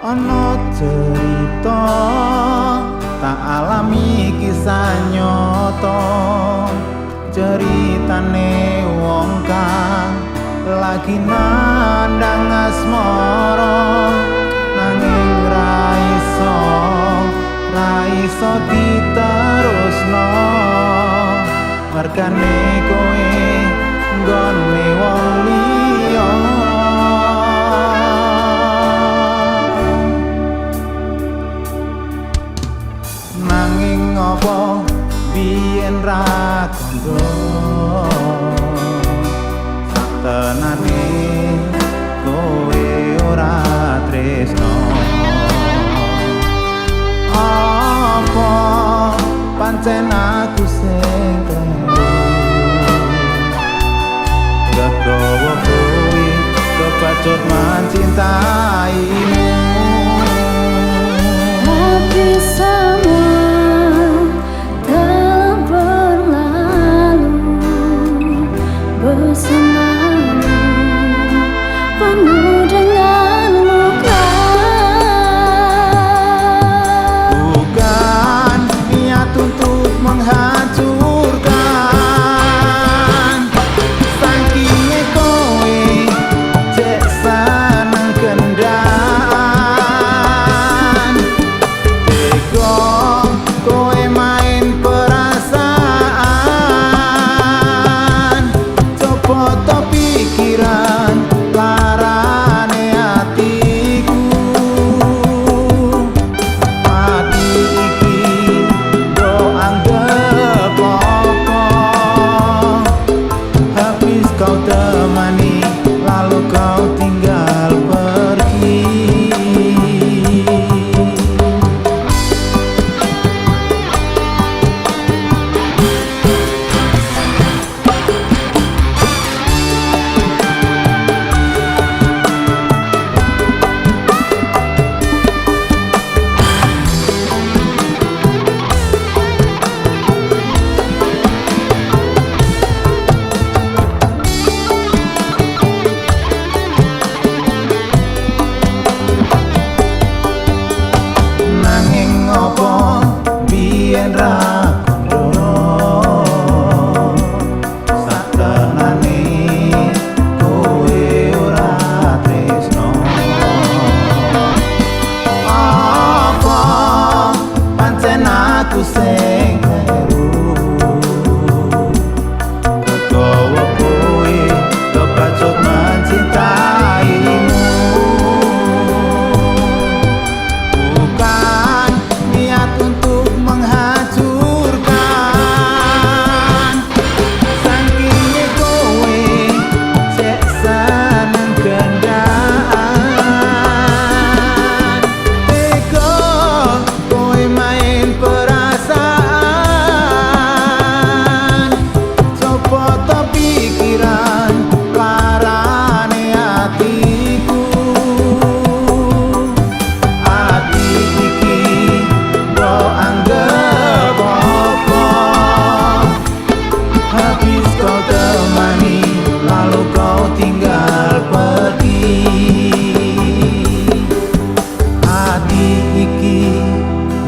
Ono cerita tak alami kisah nyoto, ceritane wong kang lagi nandang asmara nanging ra iso diterusno mergane kowe nggone wong liya. Nanging apa biyen ra kandha satenane kowe ora tresno. Apa pancen aku sing kleru gawa kowe kepacut mencintaimu. Tapi semua telah berlalu bersamamu, penuh dengan luka. Bukan niat untuk menghancurkan, saking kowe cek seneng kendaan. Kowe main perasaan, copot to pikiran larane atiku. Ati iki do anggap apa, habis kau temani lalu kau tinggal pergi. Aku sing kleru kegawa kowe kepacut mencintaimu. Bukan niat untuk menghancurkan, saking kowe cek seneng kendaan. Tega kowe main perasaan, copot to pikiran larane atiku. Ati iki do anggap apa, habis kau temani lalu kau tinggal pergi. Ati iki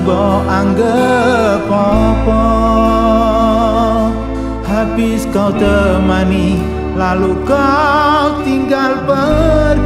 mbok anggap apa, habis kau temani lalu kau tinggal pergi.